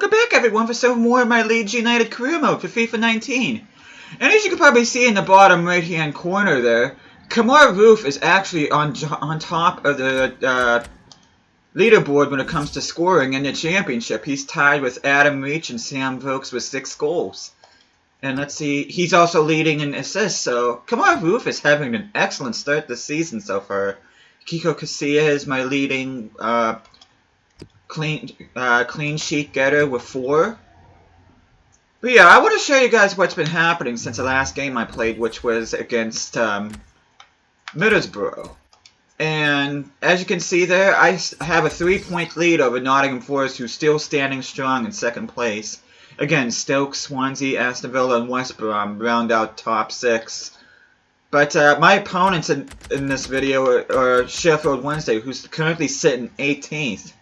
welcome back everyone for some more of my Leeds United career mode for FIFA 19. And as you can probably see in the bottom right hand corner there, Kamar Roof is actually on top of the leaderboard when it comes to scoring in the championship. He's tied with Adam Reach and Sam Vokes with 6 goals. And let's see, he's also leading in assists, so Kamar Roof is having an excellent start this season so far. Kiko Casilla is my leading clean sheet getter with 4. But yeah, I want to show you guys what's been happening since the last game I played, which was against Middlesbrough. And as you can see there, I have a 3-point lead over Nottingham Forest, who's still standing strong in 2nd place. Again, Stoke, Swansea, Aston Villa, and West Brom round out top 6. But my opponents in this video are Sheffield Wednesday, who's currently sitting 18th.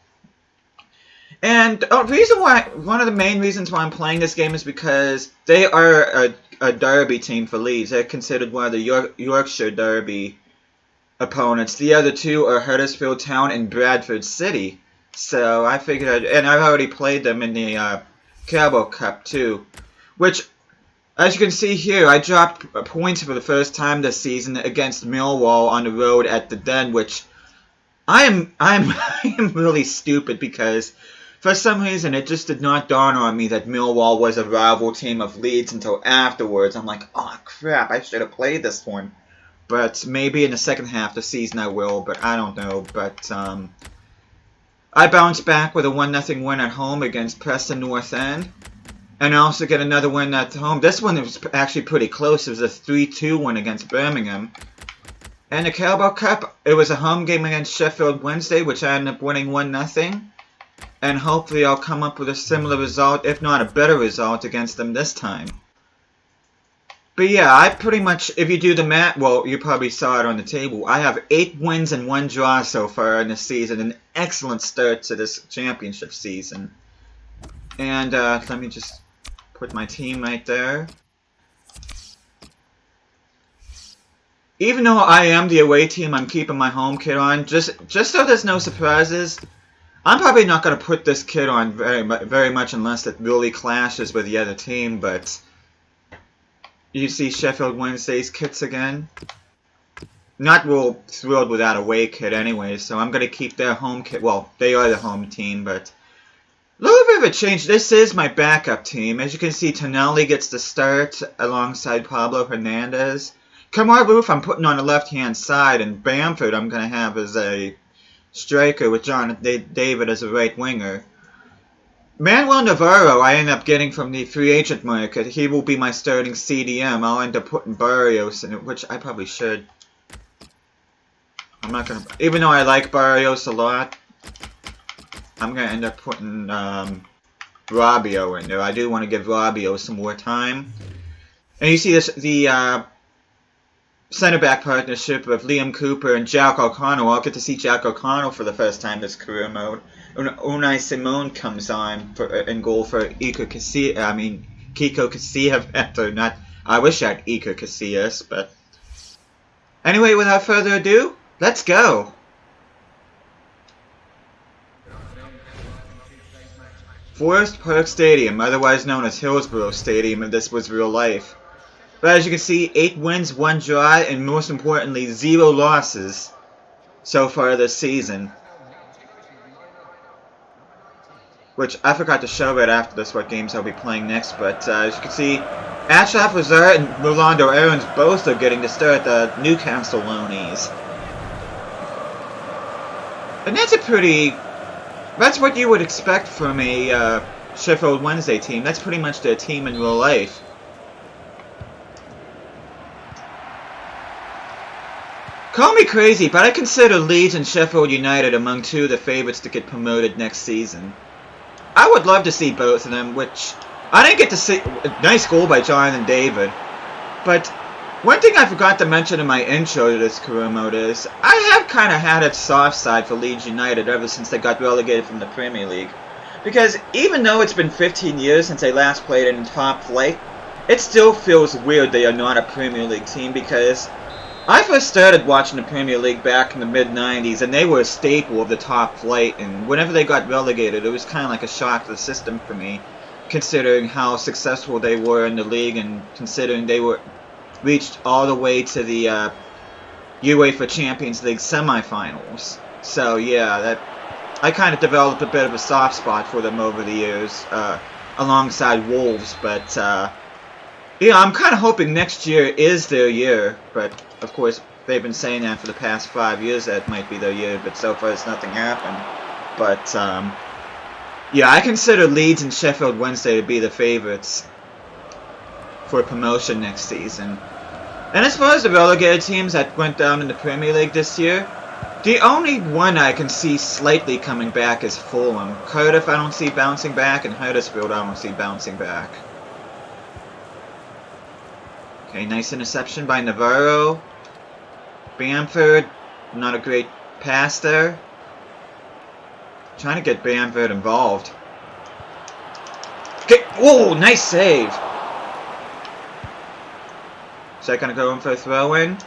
And one of the main reasons why I'm playing this game is because they are a derby team for Leeds. They're considered one of the Yorkshire derby opponents. The other two are Huddersfield Town and Bradford City. So I figured, and I've already played them in the Carabao Cup too. Which, as you can see here, I dropped points for the first time this season against Millwall on the road at the Den, which I am really stupid because for some reason, it just did not dawn on me that Millwall was a rival team of Leeds until afterwards. I'm like, oh crap, I should have played this one. But maybe in the second half of the season I will, but I don't know. But I bounced back with a 1-0 win at home against Preston North End. And I also get another win at home. This one was actually pretty close. It was a 3-2 win against Birmingham. And the Carabao Cup, it was a home game against Sheffield Wednesday, which I ended up winning 1-0. And hopefully I'll come up with a similar result, if not a better result, against them this time. But yeah, I pretty much, if you do the math, well, you probably saw it on the table. I have 8 wins and 1 draw so far in this season. An excellent start to this championship season. And let me just put my team right there. Even though I am the away team, I'm keeping my home kit on. Just so there's no surprises. I'm probably not going to put this kit on very much unless it really clashes with the other team, but you see Sheffield Wednesday's kits again. Not real thrilled with that away kit anyway, so I'm going to keep their home kit. Well, they are the home team, but a little bit of a change. This is my backup team. As you can see, Tonali gets the start alongside Pablo Hernandez. Kamar Roof I'm putting on the left-hand side, and Bamford I'm going to have as a striker with John David as a right winger. Manuel Navarro I end up getting from the free agent market. He will be my starting CDM. I'll end up putting Barrios in it, which I probably should. I'm not gonna, even though I like Barrios a lot, I'm gonna end up putting Rabiot in there. I do want to give Rabiot some more time. And you see this, the centre-back partnership of Liam Cooper and Jack O'Connell. I'll get to see Jack O'Connell for the first time this career mode. Unai Simone comes on in goal for Kiko Casillas. I wish I had Iker Casillas, but anyway, without further ado, let's go. Forest Park Stadium, otherwise known as Hillsborough Stadium if this was real life. But as you can see, 8 wins, 1 draw, and most importantly, 0 losses so far this season. Which, I forgot to show right after this what games I'll be playing next, but as you can see, Ashraf Razard and Rolando Aarons both are getting to start the Newcastle loanies. And that's what you would expect from a Sheffield Wednesday team. That's pretty much their team in real life. Call me crazy, but I consider Leeds and Sheffield United among 2 of the favourites to get promoted next season. I would love to see both of them, which I didn't get to see. Nice goal by Jonathan David. But one thing I forgot to mention in my intro to this career mode is I have kind of had a soft side for Leeds United ever since they got relegated from the Premier League. Because even though it's been 15 years since they last played in top flight, it still feels weird they are not a Premier League team because I first started watching the Premier League back in the mid-90s, and they were a staple of the top flight, and whenever they got relegated, it was kind of like a shock to the system for me, considering how successful they were in the league, and considering they were reached all the way to the UEFA Champions League semifinals. So yeah, I kind of developed a bit of a soft spot for them over the years, alongside Wolves, but yeah, I'm kind of hoping next year is their year, but of course they've been saying that for the past 5 years that might be their year, but so far it's nothing happened. But yeah, I consider Leeds and Sheffield Wednesday to be the favorites for promotion next season. And as far as the relegated teams that went down in the Premier League this year, the only one I can see slightly coming back is Fulham. Cardiff I don't see bouncing back, and Huddersfield I don't see bouncing back. Okay, nice interception by Navarro. Bamford, not a great pass there. Trying to get Bamford involved. Okay, whoa, nice save. Is that going to go in for a throw-in?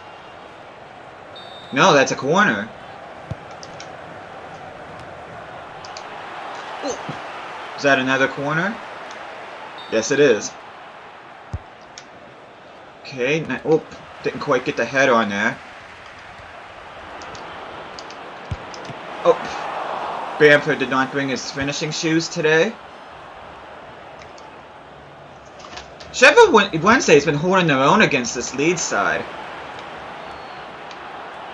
No, that's a corner. Ooh. Is that another corner? Yes, it is. Okay, oh, didn't quite get the head on there. Oh, Bamford did not bring his finishing shoes today. Sheffield Wednesday has been holding their own against this Leeds side.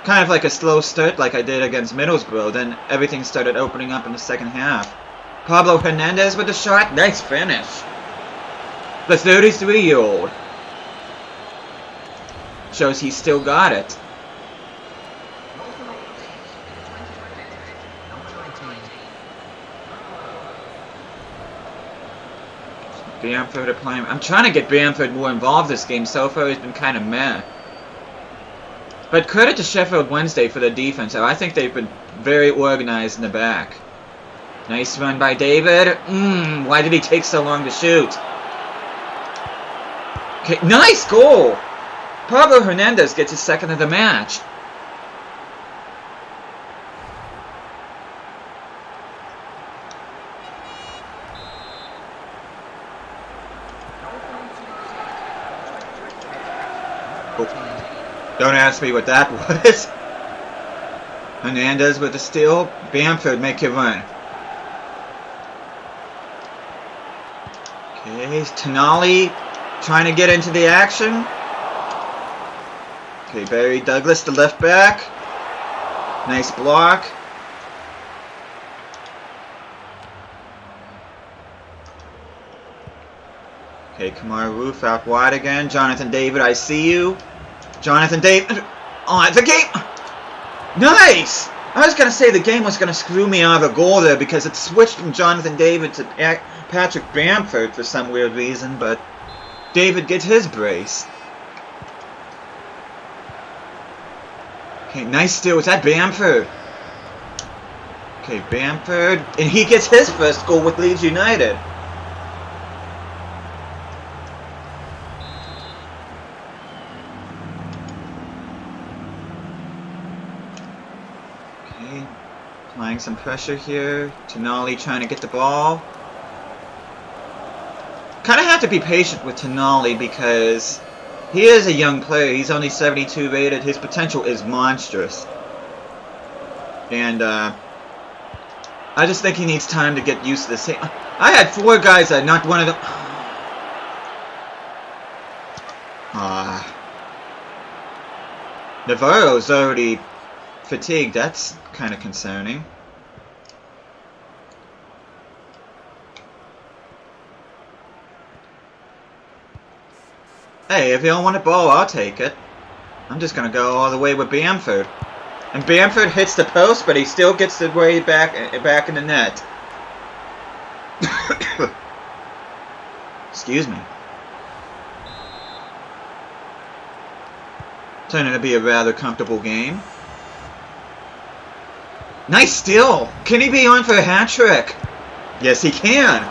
Kind of like a slow start like I did against Middlesbrough, then everything started opening up in the second half. Pablo Hernandez with the shot, nice finish. The 33-year-old. Shows he still got it. Bamford are playing. I'm trying to get Bamford more involved this game. So far, he's been kind of meh. But credit to Sheffield Wednesday for their defense. I think they've been very organized in the back. Nice run by David. Why did he take so long to shoot? Okay, nice goal. Pablo Hernandez gets his second of the match. Don't ask me what that was. Hernandez with the steal. Bamford, make your run. Okay, Tonali trying to get into the action. Okay, Barry Douglas, the left back. Nice block. Okay, Kamara Roof out wide again. Jonathan David, I see you. Jonathan David on the game. Nice! I was going to say the game was going to screw me out of a goal there because it switched from Jonathan David to Patrick Bamford for some weird reason, but David gets his brace. Okay, nice steal. Is that Bamford? Okay, Bamford. And he gets his first goal with Leeds United. Okay, applying some pressure here. Tonali trying to get the ball. Kind of have to be patient with Tonali because he is a young player. He's only 72 rated. His potential is monstrous. And I just think he needs time to get used to this. I had 4 guys that knocked one of them. Navarro's already fatigued. That's kind of concerning. Hey, if you don't want the ball, I'll take it. I'm just going to go all the way with Bamford. And Bamford hits the post, but he still gets the way back in the net. Excuse me. Turning to be a rather comfortable game. Nice steal! Can he be on for a hat trick? Yes, he can.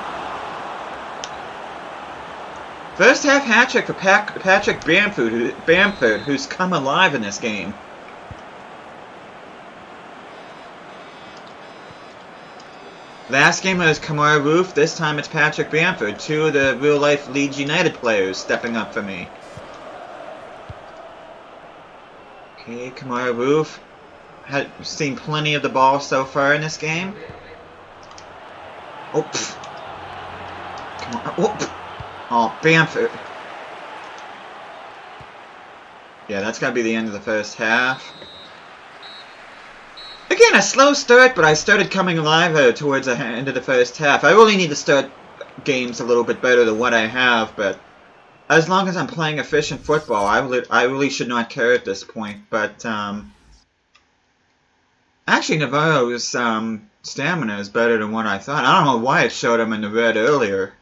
First half hat-trick for Patrick Bamford, who's come alive in this game. Last game it was Kamara Roof, this time it's Patrick Bamford. Two of the real-life Leeds United players stepping up for me. Okay, Kamara Roof. Had seen plenty of the ball so far in this game. Oh, pff. Come on. Oh, pff. Oh, Bamford. Yeah, that's got to be the end of the first half. Again, a slow start, but I started coming alive towards the end of the first half. I really need to start games a little bit better than what I have, but as long as I'm playing efficient football, I really should not care at this point. But actually, Navarro's stamina is better than what I thought. I don't know why it showed him in the red earlier.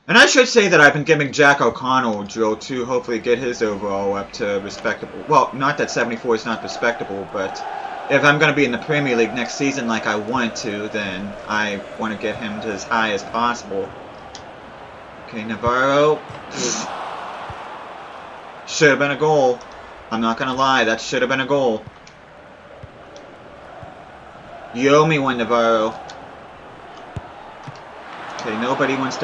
And I should say that I've been giving Jack O'Connell a drill to hopefully get his overall up to respectable. Well, not that 74 is not respectable, but if I'm going to be in the Premier League next season like I want to, then I want to get him to as high as possible. Okay, Navarro. Should have been a goal. I'm not going to lie, that should have been a goal. You owe me one, Navarro. Okay, nobody wants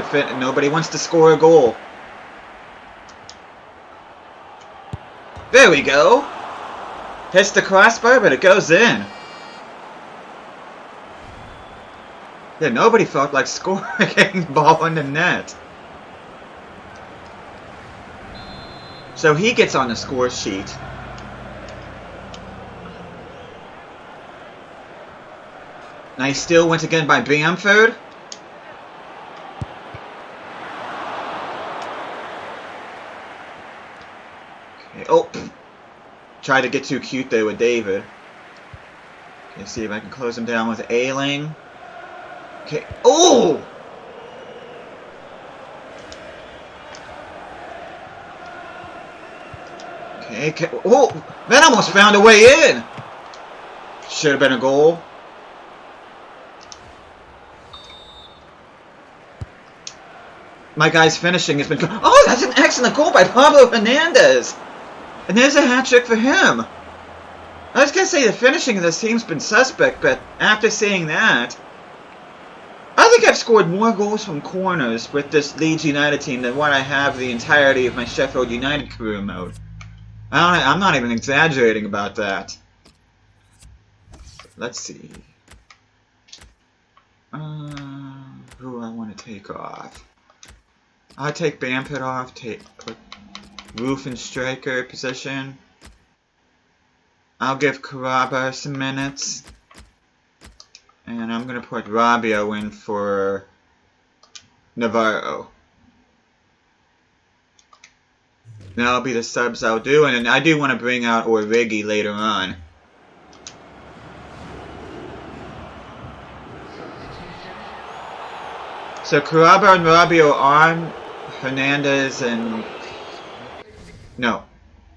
to score a goal. There we go. Hits the crossbar, but it goes in. Yeah, nobody felt like scoring getting the ball in the net. So he gets on the score sheet. Nice steal once again by Bamford. Oh, tried to get too cute there with David. Okay, see if I can close him down with Ailing. Okay, oh! Okay, oh! That almost found a way in! Should have been a goal. My guy's finishing has been... Oh, that's an excellent goal by Pablo Hernandez! And there's a hat-trick for him. I was going to say the finishing of this team's been suspect, but after seeing that, I think I've scored more goals from corners with this Leeds United team than what I have the entirety of my Sheffield United career mode. I'm not even exaggerating about that. Let's see. Who I want to take off. I'll take Bamford off, put Roof in striker position. I'll give Caraba some minutes. And I'm going to put Rabiot in for Navarro. That'll be the subs I'll do. And I do want to bring out Origi later on. So Caraba and Rabiot on. Hernandez and... No.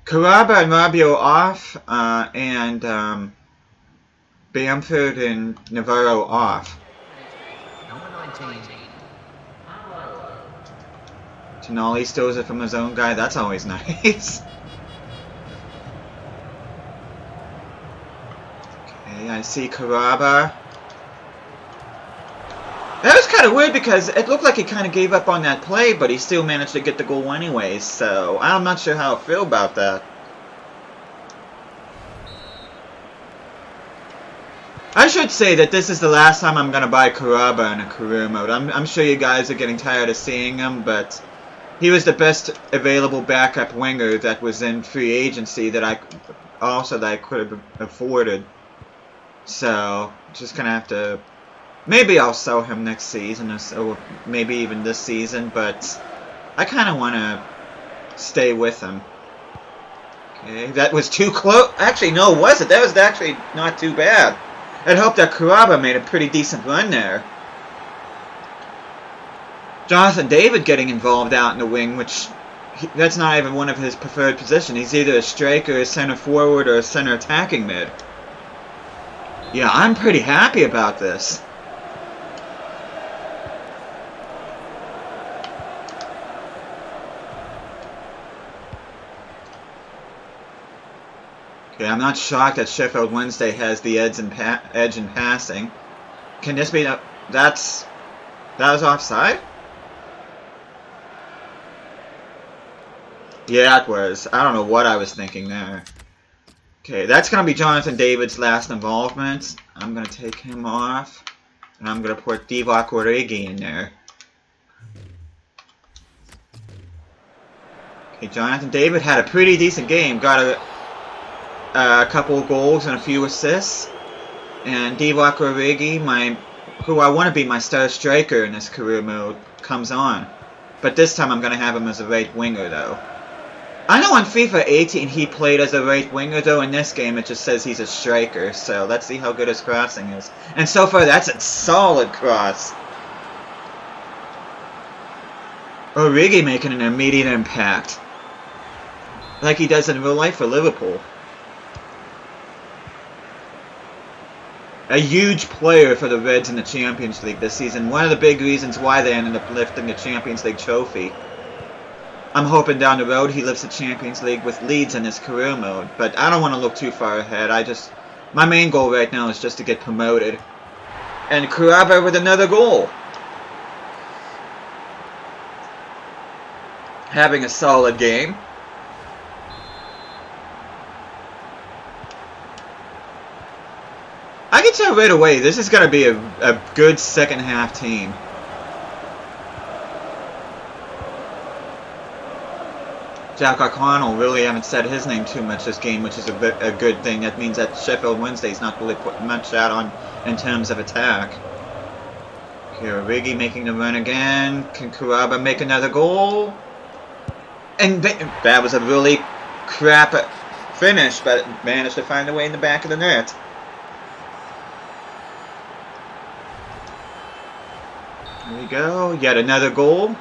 Caraba and Rabiot off, and Bamford and Navarro off. Number 19. Tonali steals it from his own guy. That's always nice. Okay, I see Caraba. That was kind of weird because it looked like he kind of gave up on that play, but he still managed to get the goal anyways, so I'm not sure how I feel about that. I should say that this is the last time I'm going to buy Caraba in a career mode. I'm sure you guys are getting tired of seeing him, but he was the best available backup winger that was in free agency that I could have afforded. So, just going to have to... Maybe I'll sell him next season, or maybe even this season, but I kind of want to stay with him. Okay, that was too close. Actually, no, was it? That was actually not too bad. I'd hope that Caraba made a pretty decent run there. Jonathan David getting involved out in the wing, which that's not even one of his preferred positions. He's either a striker, a center forward, or a center attacking mid. Yeah, I'm pretty happy about this. Yeah, I'm not shocked that Sheffield Wednesday has the edge in passing. Can this be... that was offside? Yeah, it was. I don't know what I was thinking there. Okay, that's going to be Jonathan David's last involvement. I'm going to take him off. And I'm going to put Divock Origi in there. Okay, Jonathan David had a pretty decent game. Got a couple of goals and a few assists. And Divock Origi, who I want to be my star striker in this career mode, comes on. But this time I'm going to have him as a right winger, though. I know on FIFA 18 he played as a right winger, though in this game it just says he's a striker, so let's see how good his crossing is. And so far that's a solid cross. Origi making an immediate impact. Like he does in real life for Liverpool. A huge player for the Reds in the Champions League this season. One of the big reasons why they ended up lifting the Champions League trophy. I'm hoping down the road he lifts the Champions League with Leeds in his career mode, but I don't want to look too far ahead. My main goal right now is just to get promoted. And Kuraba with another goal. Having a solid game. I can tell right away this is going to be a good second half team. Jack O'Connell really haven't said his name too much this game, which is a good thing. That means that Sheffield Wednesday's not really putting much out on in terms of attack. Okay, Origi making the run again. Can Kuraba make another goal? And that was a really crap finish, but it managed to find a way in the back of the net. There we go. Yet another goal.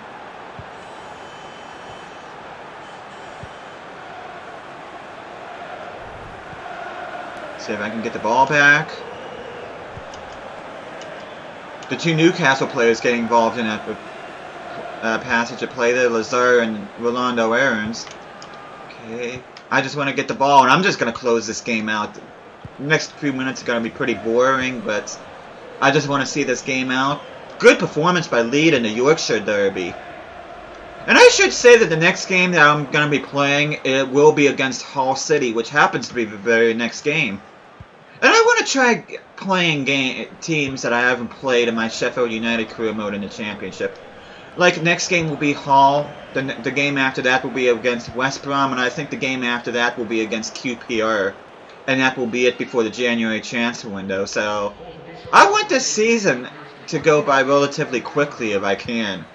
See if I can get the ball back. The two Newcastle players getting involved in that passage of play there, Lazar and Rolando Aarons. Okay, I just want to get the ball, and I'm just going to close this game out. The next few minutes are going to be pretty boring, but I just want to see this game out. Good performance by Leeds in the Yorkshire derby. And I should say that the next game that I'm going to be playing, it will be against Hull City, which happens to be the very next game. And I want to try playing teams that I haven't played in my Sheffield United career mode in the Championship. Like, next game will be Hull, the game after that will be against West Brom, and I think the game after that will be against QPR. And that will be it before the January transfer window, so I want this season to go by relatively quickly if I can.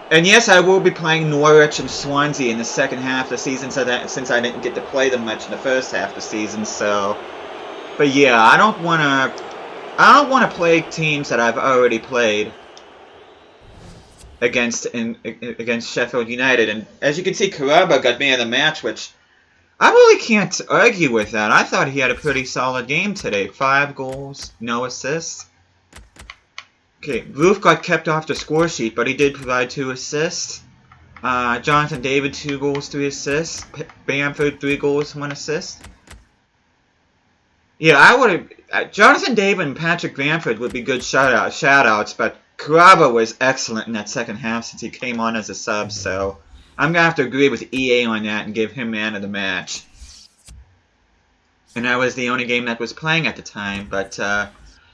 And yes, I will be playing Norwich and Swansea in the second half of the season, since I didn't get to play them much in the first half of the season. So, but yeah, I don't want to play teams that I've already played against Sheffield United. And as you can see, Kuraba got man of the match, which I really can't argue with that. I thought he had a pretty solid game today. 5 goals, no assists. Okay, Roof got kept off the score sheet, but he did provide 2 assists. Jonathan David, 2 goals, 3 assists. Bamford, 3 goals, 1 assist. Yeah, I would have... Jonathan David and Patrick Bamford would be good shout-outs, but Kuraba was excellent in that second half since he came on as a sub, so I'm going to have to agree with EA on that and give him man of the match. And that was the only game that was playing at the time, but...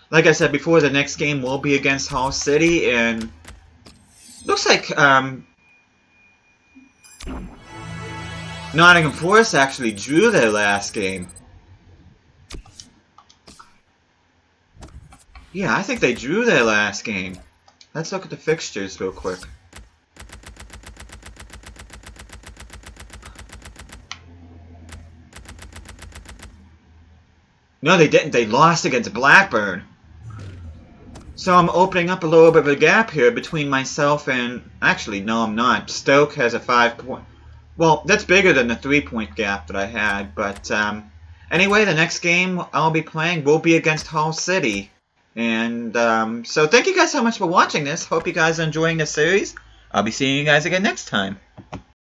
like I said before, the next game will be against Hull City, and looks like Nottingham Forest actually drew their last game. Yeah, I think they drew their last game. Let's look at the fixtures real quick. No, they didn't. They lost against Blackburn. So I'm opening up a little bit of a gap here between myself and... Actually, no, I'm not. Stoke has a 5-point... Well, that's bigger than the 3-point gap that I had. But anyway, the next game I'll be playing will be against Hull City. And so thank you guys so much for watching this. Hope you guys are enjoying the series. I'll be seeing you guys again next time.